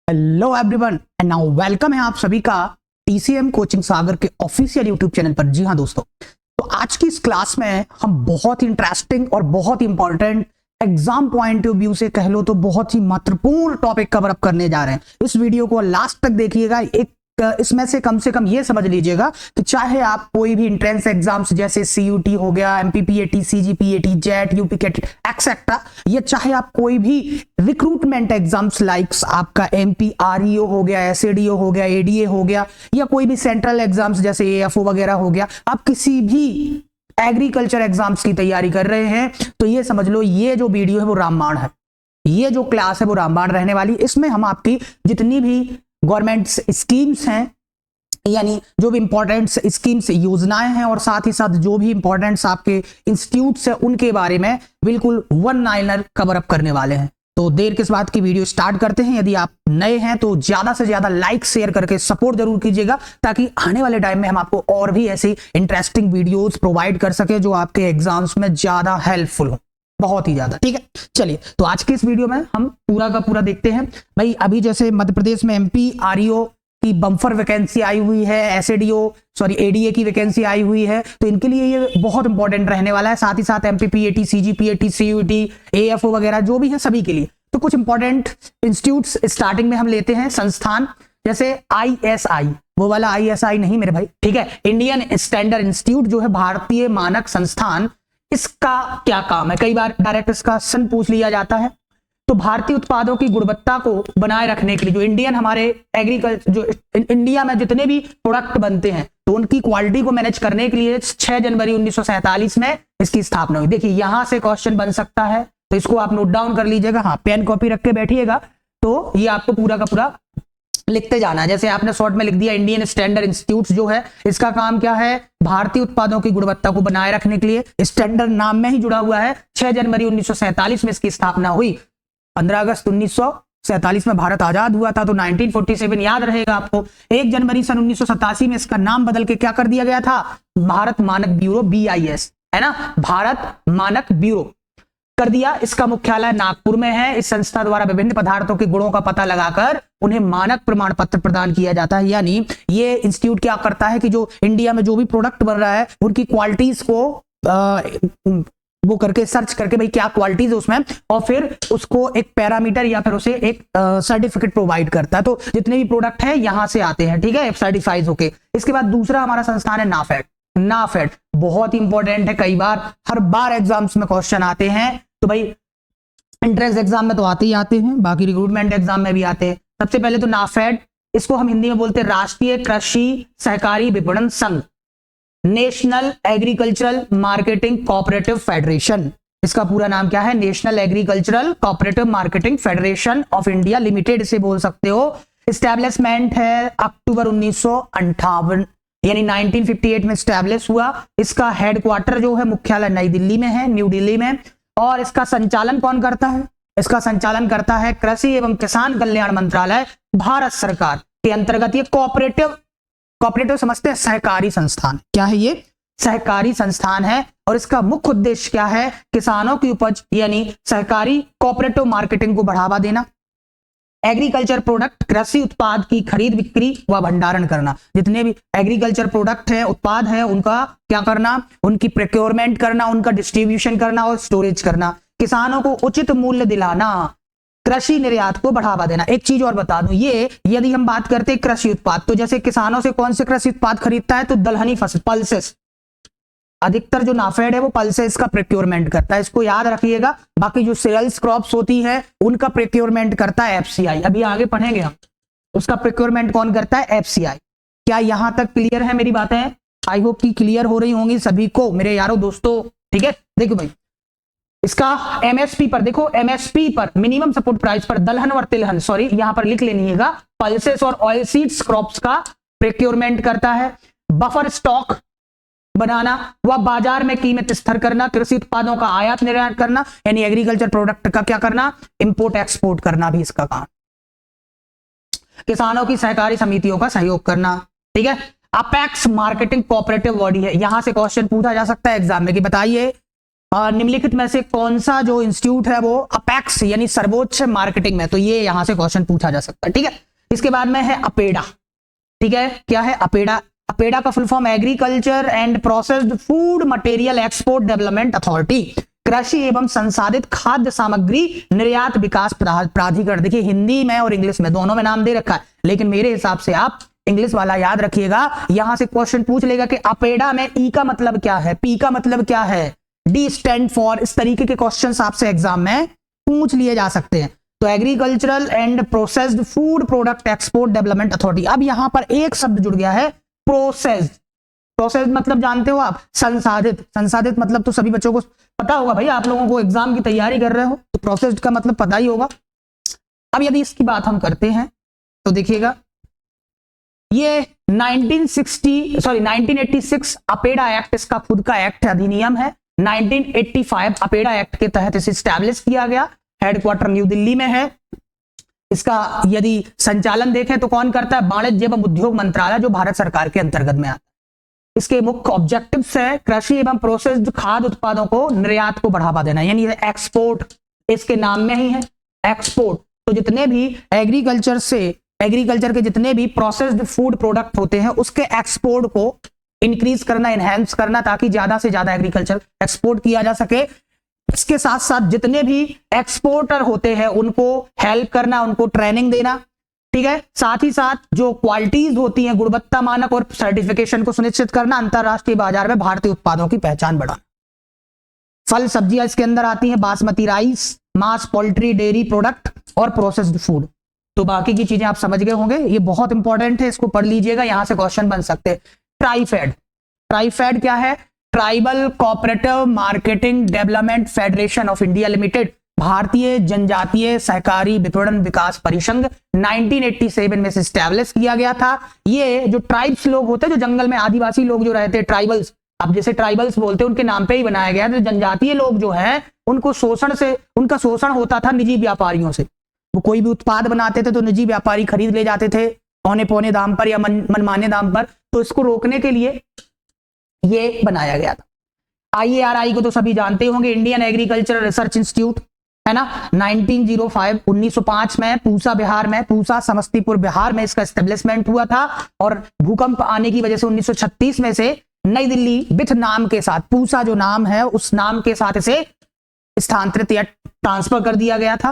Hello everyone and now welcome है आप सभी का टीसीएम कोचिंग सागर के ऑफिशियल यूट्यूब चैनल पर। जी हाँ दोस्तों, तो आज की इस क्लास में हम बहुत ही इंटरेस्टिंग और बहुत ही important exam point of view से कह लो तो बहुत ही महत्वपूर्ण टॉपिक कवर अप करने जा रहे हैं। इस वीडियो को लास्ट तक देखिएगा। इसमें से कम ये समझ लीजिएगा कि चाहे आप कोई भी एंट्रेंस एग्जाम्स जैसे सीयूटी हो गया, एमपीपीएटी, सीजीपीएटी, जेट, यूपीकेट एक्सेट्रा, ये चाहे आप कोई भी रिक्रूटमेंट एग्जाम्स लाइक्स आपका एमपीआरईओ हो गया, एसएडीओ हो गया, एडीए हो गया, या कोई भी सेंट्रल एग्जाम्स जैसे एएफओ वगैरह हो गया, आप किसी भी एग्रीकल्चर एग्जाम्स की तैयारी कर रहे हैं तो ये समझ लो ये जो वीडियो है वो रामबाण है। ये जो क्लास है वो रामबाण रहने वाली। इसमें हम आपकी जितनी भी गवर्नमेंट स्कीम्स हैं, यानी जो भी इंपॉर्टेंट स्कीम्स योजनाएं हैं, और साथ ही साथ जो भी इंपॉर्टेंट आपके इंस्टीट्यूट्स हैं उनके बारे में बिल्कुल वन लाइनर कवर अप करने वाले हैं। तो देर किस बात की, वीडियो स्टार्ट करते हैं। यदि आप नए हैं तो ज्यादा से ज्यादा लाइक शेयर करके सपोर्ट जरूर कीजिएगा, ताकि आने वाले टाइम में हम आपको और भी ऐसी इंटरेस्टिंग वीडियोस प्रोवाइड कर सके जो आपके एग्जाम्स में ज्यादा हेल्पफुल हो, बहुत ही ज्यादा। ठीक है, चलिए तो आज की इस वीडियो में हम पूरा का पूरा देखते हैं। भाई अभी जैसे मध्य प्रदेश में एमपीआरईओ की बम्फर वैकेंसी आई हुई है, एडीए की वैकेंसी आई हुई है, तो इनके लिए ये बहुत इंपॉर्टेंट रहने वाला है। साथ ही साथ एमपीपीएटी, सीजीपीएटी, सीयूटी, एएफओ वगैरह जो भी है सभी के लिए। तो कुछ इंपॉर्टेंट इंस्टीट्यूट्स स्टार्टिंग में हम लेते हैं, संस्थान जैसे आईएसआई, वो वाला आईएसआई नहीं मेरे भाई, ठीक है, इंडियन स्टैंडर्ड इंस्टीट्यूट जो है भारतीय मानक संस्थान। इसका क्या काम है, कई बार डायरेक्ट इसका सन पूछ लिया जाता है। तो भारतीय उत्पादों की गुणवत्ता को बनाए रखने के लिए जो इंडियन हमारे एग्रीकल्चर, जो इंडिया में जितने भी प्रोडक्ट बनते हैं तो उनकी क्वालिटी को मैनेज करने के लिए 6 जनवरी 1947 में इसकी स्थापना हुई। देखिए यहां से क्वेश्चन बन सकता है, तो इसको आप नोट डाउन कर लीजिएगा। हाँ, पेन कॉपी रख के बैठिएगा तो ये आपको पूरा का पूरा लिखते जाना है। जैसे आपने शॉर्ट में लिख दिया इंडियन स्टैंडर्ड इंस्टीट्यूट, जो है इसका काम क्या है, भारतीय उत्पादों की गुणवत्ता को बनाए रखने के लिए। स्टैंडर्ड नाम में ही जुड़ा हुआ है। 6 जनवरी 1947 में इसकी स्थापना हुई। 15 अगस्त 1947 में भारत आजाद हुआ था, तो 1947 याद रहेगा आपको। 1 जनवरी सन 1987 में इसका नाम बदल के क्या कर दिया गया था, भारत मानक ब्यूरो, BIS है ना, भारत मानक ब्यूरो कर दिया। इसका मुख्यालय नागपुर में है। इस संस्था द्वारा विभिन्न पदार्थों के गुणों का पता लगाकर उन्हें मानक प्रमाण पत्र प्रदान किया जाता है। यानी ये इंस्टीट्यूट क्या करता है कि जो इंडिया में जो भी प्रोडक्ट बन रहा है उनकी क्वालिटीज को वो करके सर्च करके भाई क्या क्वालिटीज है उसमें, और फिर उसको एक पैरामीटर या फिर उसे एक सर्टिफिकेट प्रोवाइड करता है। तो जितने भी प्रोडक्ट है यहां से आते हैं, ठीक है, सर्टिफाइड होके। इसके बाद दूसरा हमारा संस्थान है नाफेड। नाफेड बहुत इंपॉर्टेंट है, कई बार हर बार एग्जाम्स में क्वेश्चन आते हैं। तो भाई एंट्रेंस एग्जाम में तो आते ही आते हैं, बाकी रिक्रूटमेंट एग्जाम में भी आते हैं। सबसे पहले तो नाफेड, इसको हम हिंदी में बोलते हैं राष्ट्रीय कृषि सहकारी विपणन संघ, national agricultural marketing cooperative federation. इसका पूरा नाम क्या है, national agricultural cooperative marketing federation of India limited इसे बोल सकते हो। एस्टेब्लिशमेंट है अक्टूबर 1958, यानी 1958 में स्टैब्लिश हुआ। इसका हेडक्वार्टर जो है मुख्यालय नई दिल्ली में है, न्यू दिल्ली में। और इसका संचालन कौन करता है, इसका संचालन करता है कृषि एवं किसान कल्याण मंत्रालय, भारत सरकार के अंतर्गत। ये कोऑपरेटिव समझते हैं, सहकारी संस्थान। क्या है ये, सहकारी संस्थान है। और इसका मुख्य उद्देश्य क्या है, किसानों की उपज यानी सहकारी कोऑपरेटिव मार्केटिंग को बढ़ावा देना, एग्रीकल्चर प्रोडक्ट कृषि उत्पाद की खरीद बिक्री व भंडारण करना। जितने भी एग्रीकल्चर प्रोडक्ट है, उत्पाद है, उनका क्या करना, उनकी प्रोक्योरमेंट करना, उनका डिस्ट्रीब्यूशन करना और स्टोरेज करना, किसानों को उचित मूल्य दिलाना, कृषि निर्यात को बढ़ावा देना। एक चीज और बता दूं, ये यदि हम बात करते हैं कृषि उत्पाद, तो जैसे किसानों से कौन से कृषि उत्पाद खरीदता है, तो दलहनी फसल, पल्सेस। अधिकतर जो नाफेड है वो पल्सेस का प्रोक्योरमेंट करता है, इसको याद रखिएगा। बाकी जो सीरियल्स क्रॉप्स होती है उनका प्रोक्योरमेंट करता है FCI। अभी आगे पढ़ेंगे हम, उसका प्रोक्योरमेंट कौन करता है, FCI। क्या यहां तक क्लियर है मेरी बातें, आई होप कि क्लियर हो रही होंगी सभी को मेरे यारों दोस्तों, ठीक है। देखो भाई इसका MSP पर देखो, MSP पर मिनिमम सपोर्ट प्राइस पर दलहन और तिलहन, सॉरी यहां पर लिख लेनीगा, पल्सेस और ऑयल सीड्स क्रॉप्स का प्रोक्योरमेंट करता है। बफर स्टॉक बनाना व बाजार में कीमत स्थिर करना, कृषि उत्पादों का आयात निर्यात करना, यानी एग्रीकल्चर प्रोडक्ट का क्या करना, इंपोर्ट एक्सपोर्ट करना भी इसका काम। किसानों की सहकारी समितियों का सहयोग करना, ठीक है। अपेक्स मार्केटिंग कोऑपरेटिव बॉडी है। यहां से क्वेश्चन पूछा जा सकता है एग्जाम में कि बताइए निम्नलिखित में से कौन सा जो इंस्टीट्यूट है वो अपेक्स यानी सर्वोच्च मार्केटिंग में, तो ये यहां से क्वेश्चन पूछा जा सकता है। ठीक है, इसके बाद में है अपेडा। ठीक है, क्या है अपेडा? अपेडा का full form agriculture and processed food material export development authority, कृषि एवं संसाधित खाद्य सामग्री निर्यात विकास प्राधिकरण। देखिए हिंदी में और इंग्लिश में दोनों में नाम दे रखा है, लेकिन मेरे हिसाब से आप इंग्लिश वाला याद रखिएगा। यहां से क्वेश्चन पूछ लेगा कि अपेडा में ई का मतलब क्या है, पी का मतलब क्या है, डी स्टैंड फॉर, इस तरीके के क्वेश्चंस आपसे एग्जाम में पूछ लिए जा सकते हैं। तो agricultural and processed food product export development authority. अब यहां पर एक शब्द जुड़ गया है, प्रोसेस्ड। प्रोसेस्ड मतलब जानते हो आप, संसाधित। संसाधित मतलब तो सभी बच्चों को पता होगा भाई, आप लोगों को एग्जाम की तैयारी कर रहे हो तो प्रोसेस्ड का मतलब पता ही होगा। अब यदि इसकी बात हम करते हैं तो देखिएगा, ये 1986 अपेडा एक्ट इसका खुद का एक्ट अधिनियम है। 1985 अपेडा एक्ट के तहत इसे स्टैब्लिश किया गया, हेडक्वार्टर न्यू दिल्ली में है। इसका यदि संचालन देखें तो कौन करता है, वाणिज्य एवं उद्योग मंत्रालय, जो भारत सरकार के अंतर्गत में आता है। इसके मुख्य ऑब्जेक्टिव्स है कृषि एवं प्रोसेस्ड खाद्य उत्पादों को निर्यात को बढ़ावा देना, यानी एक्सपोर्ट, इसके नाम में ही है एक्सपोर्ट। तो जितने भी एग्रीकल्चर के जितने भी प्रोसेस्ड फूड प्रोडक्ट होते हैं उसके एक्सपोर्ट को इंक्रीज करना, एनहेंस करना, ताकि ज्यादा से ज्यादा एग्रीकल्चर एक्सपोर्ट किया जा सके। इसके साथ साथ जितने भी एक्सपोर्टर होते हैं उनको हेल्प करना, उनको ट्रेनिंग देना। ठीक है, साथ ही साथ जो क्वालिटीज होती हैं, गुणवत्ता मानक और सर्टिफिकेशन को सुनिश्चित करना, अंतरराष्ट्रीय बाजार में भारतीय उत्पादों की पहचान बढ़ाना। फल सब्जियां इसके अंदर आती हैं, बासमती राइस, मांस, पोल्ट्री, डेयरी प्रोडक्ट और प्रोसेस्ड फूड। तो बाकी की चीजें आप समझ गए होंगे, ये बहुत इंपॉर्टेंट है, इसको पढ़ लीजिएगा, यहां से क्वेश्चन बन सकते हैं। ट्राइफेड, ट्राइफेड क्या है? Tribal cooperative marketing development federation of India limited, भारतीय जनजातीय सहकारी विपणन विकास परिसंघ, 1987 में से स्टैब्लिश किया गया था। ये जो ट्राइब्स लोग होते हैं, जो जंगल में आदिवासी लोग जो रहते हैं, ट्राइबल्स, अब जैसे ट्राइबल्स बोलते हैं, उनके नाम पे ही बनाया गया। तो जनजातीय लोग जो है उनको उनका शोषण होता था निजी व्यापारियों से। वो कोई भी उत्पाद बनाते थे तो निजी व्यापारी खरीद ले जाते थे पौने पौने दाम पर या मनमाने दाम पर। तो इसको रोकने के लिए ये बनाया गया था। IARI को तो सभी जानते होंगे, इंडियन एग्रीकल्चरल रिसर्च इंस्टीट्यूट, है ना। 1905 में पूसा बिहार में, पूसा समस्तीपुर बिहार में इसका एस्टेब्लिशमेंट हुआ था। और भूकंप आने की वजह से 1936 में से नई दिल्ली विथ नाम के साथ, पूसा जो नाम है उस नाम के साथ इसे स्थानांतरित या ट्रांसफर कर दिया गया था।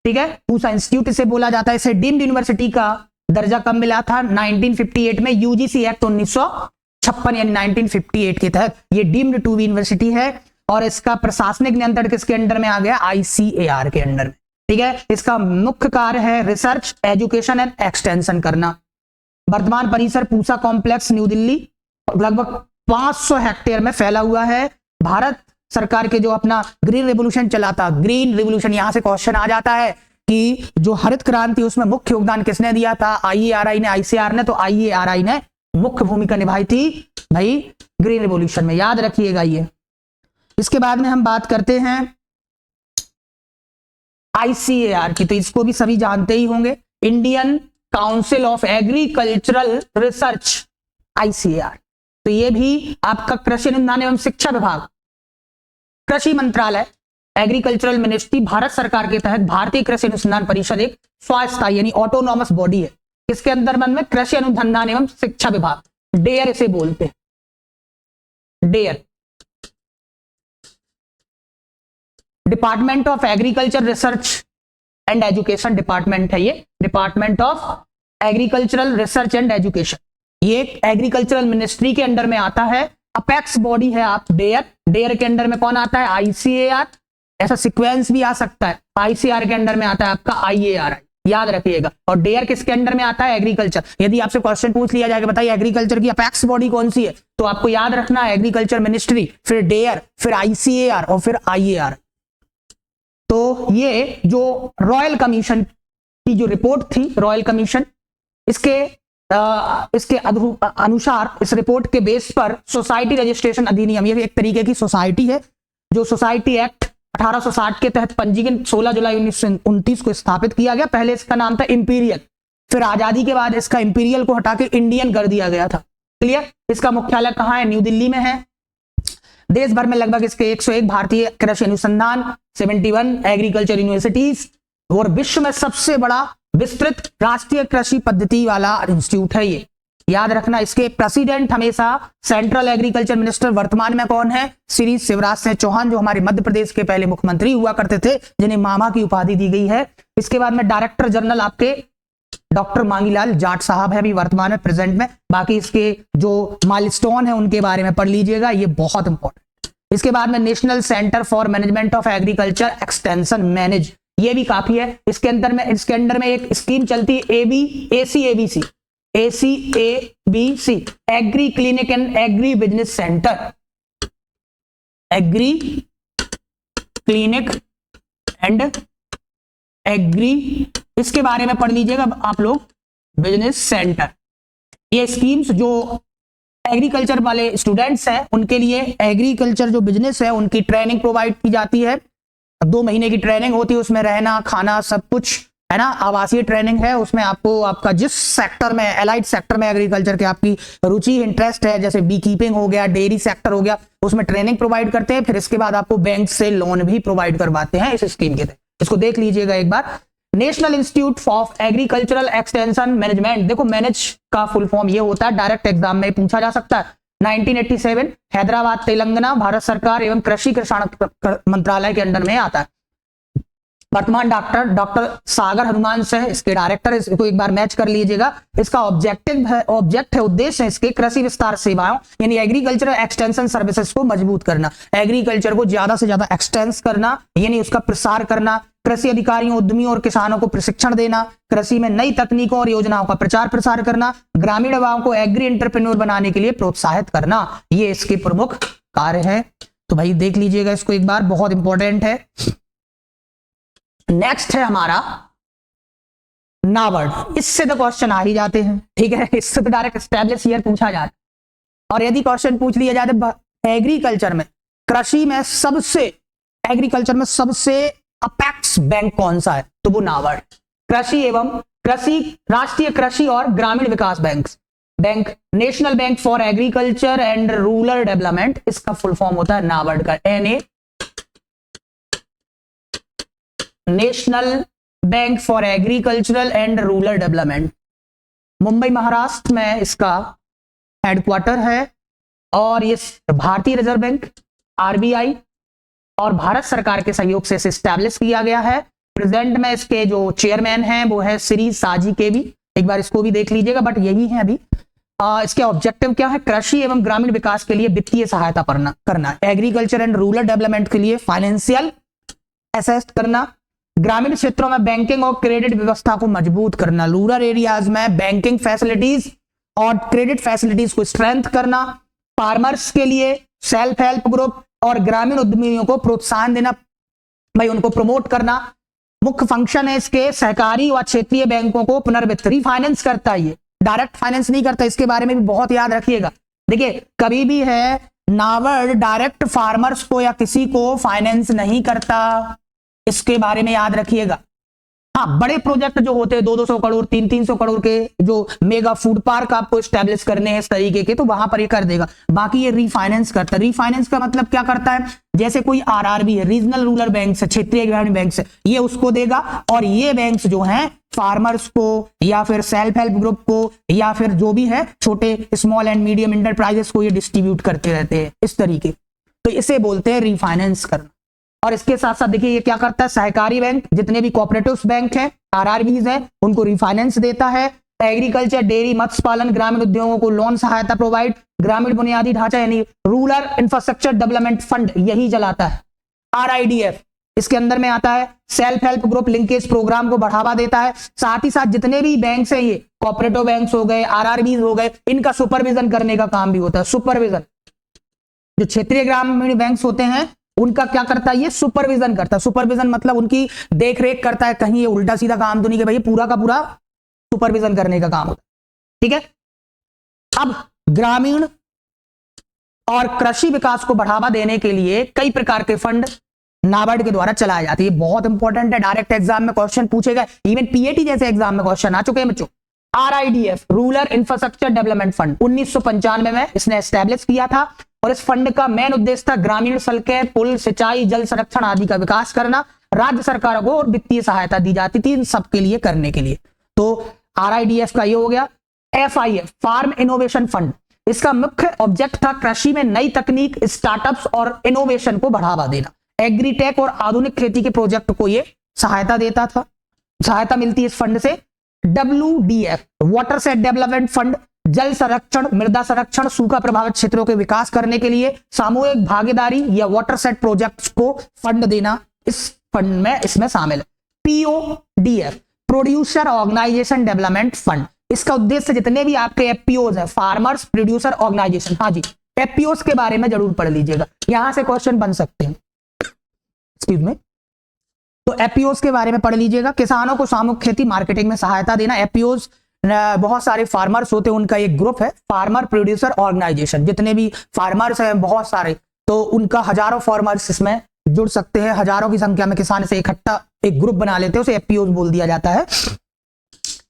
ठीक है, पूसा इंस्टीट्यूट इसे बोला जाता है। इसे डीम्ड यूनिवर्सिटी का दर्जा कब मिला था? 1958 में, यूजीसी एक्ट 1956 यानी 1958 के तहत ये डीम्ड टू बी यूनिवर्सिटी है। और इसका प्रशासनिक नियंत्रण किसके अंडर में आ गया? ICAR के अंडर में। ठीक है, इसका मुख्य कार्य है रिसर्च, एजुकेशन एंड एक्सटेंशन करना। वर्तमान परिसर पूसा कॉम्प्लेक्स न्यू दिल्ली लगभग 500 हेक्टेयर में फैला हुआ है। भारत सरकार के जो अपना ग्रीन रेवोल्यूशन चला था, ग्रीन रेवोल्यूशन, यहां से क्वेश्चन आ जाता है कि जो हरित क्रांति उसमें मुख्य योगदान किसने दिया था? IARI ने, ICAR ने। तो IARI ने मुख्य भूमिका निभाई थी भाई ग्रीन रेवोल्यूशन में, याद रखिएगा ये। इसके बाद में हम बात करते हैं ICAR की, तो इसको भी सभी जानते ही होंगे, Indian council of agricultural research, ICAR। तो ये भी आपका कृषि अनुसंधान एवं शिक्षा विभाग, कृषि मंत्रालय, एग्रीकल्चरल मिनिस्ट्री, भारत सरकार के तहत भारतीय कृषि अनुसंधान परिषद एक स्वायत्त यानी ऑटोनॉमस बॉडी है। इसके अंदर में कृषि अनुसंधान एवं शिक्षा विभाग, डेयर इसे बोलते हैं, DARE. Department of agriculture research and education department है ये, department of agricultural research and education. ये एग्रीकल्चरल मिनिस्ट्री के अंडर में आता है। अपेक्स बॉडी है आप डेयर, डेयर के अंडर में कौन आता है? ICAR। ऐसा सीक्वेंस भी आ सकता है, ICAR के अंडर में आता है आपका IARI, याद रखिएगा। और डेयर किसके अंडर में आता है? एग्रीकल्चर। यदि आपसे क्वेश्चन पूछ लिया जाएगा बताइए एग्रीकल्चर की अपेक्स बॉडी कौन सी है, तो आपको याद रखना है एग्रीकल्चर मिनिस्ट्री, फिर डेयर, फिर ICAR और फिर IAR। तो ये जो रॉयल कमीशन की जो रिपोर्ट थी, रॉयल कमीशन, इसके अनुसार, इस रिपोर्ट के बेस पर सोसाइटी रजिस्ट्रेशन अधिनियम, ये एक तरीके की सोसाइटी है जो सोसाइटी एक्ट 1860 के तहत पंजीकरण 16 जुलाई 1929 को स्थापित किया गया। पहले इसका नाम था इंपीरियल, फिर आजादी के बाद इसका इंपीरियल को हटा के इंडियन कर दिया गया था। क्लियर? इसका मुख्यालय कहां है? न्यू दिल्ली में है। देश भर में लगभग इसके 101 भारतीय कृषि अनुसंधान, 71 एग्रीकल्चर यूनिवर्सिटीज और विश्व में सबसे बड़ा विस्तृत राष्ट्रीय कृषि पद्धति वाला इंस्टीट्यूट है ये। याद रखना, इसके प्रेसिडेंट हमेशा सेंट्रल एग्रीकल्चर मिनिस्टर वर्तमान में कौन है? श्री शिवराज सिंह चौहान, जो हमारे मध्य प्रदेश के पहले मुख्यमंत्री हुआ करते थे, जिन्हें मामा की उपाधि दी गई है। इसके बाद में डायरेक्टर जनरल आपके डॉक्टर मांगीलाल जाट साहब है अभी वर्तमान में, प्रेजेंट में। बाकी इसके जो माइलस्टोन है उनके बारे में पढ़ लीजिएगा, ये बहुत इंपॉर्टेंट। इसके बाद में national centre for management of agriculture extension manage, ये भी काफी है। इसके अंदर में एक स्कीम चलती है ACABC, agri clinic and agri business centre, agri clinic and agri, इसके बारे में पढ़ लीजिएगा आप लोग, बिजनेस सेंटर। ये स्कीम्स जो एग्रीकल्चर वाले स्टूडेंट्स हैं उनके लिए, एग्रीकल्चर जो बिजनेस है उनकी ट्रेनिंग प्रोवाइड की जाती है। 2 महीने की ट्रेनिंग होती है, उसमें रहना खाना सब कुछ है ना, आवासीय ट्रेनिंग है। उसमें आपको आपका जिस सेक्टर में, एलाइड सेक्टर में एग्रीकल्चर के आपकी रुचि इंटरेस्ट है, जैसे बी कीपिंग हो गया, डेयरी सेक्टर हो गया, उसमें ट्रेनिंग प्रोवाइड करते हैं। फिर इसके बाद आपको बैंक से लोन भी प्रोवाइड करवाते हैं इस स्कीम के तहत। इसको देख लीजिएगा एक बार। National institute of agricultural extension management, देखो मैनेज का फुल फॉर्म ये होता है, डायरेक्ट एग्जाम में पूछा जा सकता है। 1987 हैदराबाद तेलंगाना भारत सरकार एवं कृषि मंत्रालय के अंडर में आता है। वर्तमान डॉक्टर सागर हनुमान से इसके डायरेक्टर, इसको एक बार मैच कर लीजिएगा। इसका ऑब्जेक्ट है उद्देश्य है इसके कृषि विस्तार सेवाओं यानी एग्रीकल्चरल एक्सटेंशन सर्विसेज को मजबूत करना, एग्रीकल्चर को ज्यादा से ज्यादा एक्सटेंस करना यानी उसका प्रसार करना, कृषि अधिकारियों, उद्यमियों और किसानों को प्रशिक्षण देना, कृषि में नई तकनीकों और योजनाओं का प्रचार प्रसार करना, ग्रामीण युवाओं को एग्री एंटरप्रेन्योर बनाने के लिए प्रोत्साहित करना, ये इसके प्रमुख कार्य है। तो भाई देख लीजिएगा इसको एक बार, बहुत इंपॉर्टेंट है। नेक्स्ट है हमारा नाबार्ड, इससे तो क्वेश्चन आ ही जाते हैं, ठीक है, इससे तो डायरेक्ट एस्टैब्लिश ईयर पूछा जाता है। और यदि क्वेश्चन पूछ लिया जाए एग्रीकल्चर में, कृषि में सबसे, एग्रीकल्चर में सबसे अपेक्स बैंक कौन सा है, तो वो नाबार्ड, कृषि एवं राष्ट्रीय कृषि और ग्रामीण विकास bank, national bank for agriculture and rural development, इसका फुल फॉर्म होता है नाबार्ड का, NA, national bank for agricultural and rural development. Mumbai Maharashtra में इसका हेडक्वार्टर है और ये भारतीय रिजर्व बैंक, RBI और भारत सरकार के सहयोग से इसे स्टैब्लिश किया गया है। प्रेजेंट में इसके जो चेयरमैन हैं वो है श्री साजी केवी, एक बार इसको भी देख लीजिएगा, बट यही है अभी। इसके ऑब्जेक्टिव क्या है? कृषि एवं ग्रामीण विकास के लिए वित्तीय सहायता करना, एग्रीकल्चर एंड रूरल डेवलपमेंट के लिए फाइनेंशियल असिस्ट करना, ग्रामीण क्षेत्रों में बैंकिंग और क्रेडिट व्यवस्था को मजबूत करना, रूरल एरियाज में बैंकिंग फैसिलिटीज और क्रेडिट फैसिलिटीज को स्ट्रेंथ करना, फार्मर्स के लिए सेल्फ हेल्प ग्रुप और ग्रामीण उद्यमियों को प्रोत्साहन देना, भाई उनको प्रमोट करना। मुख्य फंक्शन है इसके सहकारी व क्षेत्रीय बैंकों को पुनर्वित्त, रिफाइनेंस करता है, ये डायरेक्ट फाइनेंस नहीं करता, इसके बारे में भी बहुत याद रखिएगा। देखिए कभी भी है नाबार्ड डायरेक्ट फार्मर्स को या किसी को फाइनेंस नहीं करता, इसके बारे में याद रखिएगा। हाँ, बड़े प्रोजेक्ट जो होते हैं 200 करोड़ 300 करोड़ के, जो मेगा फूड पार्क आपको स्टैब्लिश करने हैं इस तरीके के, तो वहां पर ये कर देगा। बाकी ये रिफाइनेंस करता है। रिफाइनेंस का मतलब क्या करता है? जैसे कोई RRB है, रीजनल रूरल बैंक से, क्षेत्रीय ग्रामीण बैंक से, ये उसको देगा और ये बैंक्स जो हैं फार्मर्स को या फिर सेल्फ हेल्प ग्रुप को या फिर जो भी है छोटे स्मॉल एंड मीडियम इंटरप्राइजेस को ये डिस्ट्रीब्यूट करते रहते हैं इस तरीके। तो इसे बोलते हैं रिफाइनेंस करना। और इसके साथ साथ देखिए ये क्या करता है, सहकारी बैंक, जितने भी कोऑपरेटिव बैंक हैं, RRBs हैं, उनको रिफाइनेंस देता है। एग्रीकल्चर, डेयरी, मत्स्य पालन, ग्रामीण उद्योगों को लोन सहायता प्रोवाइड, ग्रामीण बुनियादी ढांचा यानी रूरल इंफ्रास्ट्रक्चर डेवलपमेंट फंड यही चलाता है। RIDF इसके अंदर में आता है, self help group linkage programme को बढ़ावा देता है। साथ ही साथ जितने भी बैंक हैं, ये कोऑपरेटिव बैंक हो गए, RRBs हो गए, इनका सुपरविजन करने का काम भी होता है। सुपरविजन, जो क्षेत्रीय ग्रामीण बैंक होते हैं उनका क्या करता है, ये सुपरविजन करता है। सुपरविजन मतलब उनकी देख रेख करता है, कहीं ये उल्टा सीधा काम तो नहीं कि भाई पूरा का पूरा सुपरविजन करने का काम होता है, ठीक है। अब ग्रामीण और कृषि विकास को बढ़ावा देने के लिए कई प्रकार के फंड नाबार्ड के द्वारा चलाए जाते हैं। बहुत इंपॉर्टेंट है, डायरेक्ट एग्जाम में क्वेश्चन पूछेगा, इवन PAT जैसे एग्जाम में क्वेश्चन आ चुके हैं बच्चों। RIDF rural infrastructure development fund 1995 में इसने एस्टेब्लिश किया था और इस फंड का मेन उद्देश्य था ग्रामीण सड़कें, पुल, सिंचाई, जल संरक्षण आदि का विकास करना। राज्य सरकारों को वित्तीय सहायता दी जाती थी इन सब के लिए करने के लिए। तो RIDF का ये हो गया। FIF फार्म इनोवेशन फंड, इसका मुख्य ऑब्जेक्ट था कृषि में नई तकनीक, स्टार्टअप्स और इनोवेशन को बढ़ावा देना। एग्रीटेक और आधुनिक खेती के प्रोजेक्ट को ये सहायता देता था। सहायता मिलती है इस फंड से। WDF वाटरशेड डेवलपमेंट फंड, जल संरक्षण, मृदा संरक्षण, सूखा प्रभावित क्षेत्रों के विकास करने के लिए सामूहिक भागीदारी या वाटरशेड प्रोजेक्ट्स को फंड देना इस फंड में इसमें शामिल है। PODF producer organisation development fund, इसका उद्देश्य जितने भी आपके FPOs हैं, फार्मर्स प्रोड्यूसर ऑर्गेनाइजेशन, हाँ जी FPOs के बारे में जरूर पढ़ लीजिएगा, यहां से क्वेश्चन बन सकते हैं। एक्सक्यूज मी, तो FPOs के बारे में पढ़ लीजिएगा। किसानों को सामूहिक खेती मार्केटिंग में सहायता देना। FPOs बहुत सारे फार्मर्स होते हैं, उनका एक ग्रुप है फार्मर प्रोड्यूसर ऑर्गेनाइजेशन, जितने भी फार्मर्स हैं बहुत सारे, तो उनका हजारों फार्मर्स इसमें जुड़ सकते हैं, हजारों की संख्या में किसान से इकट्ठा एक ग्रुप बना लेते हैं, उसे FPOs बोल दिया जाता है।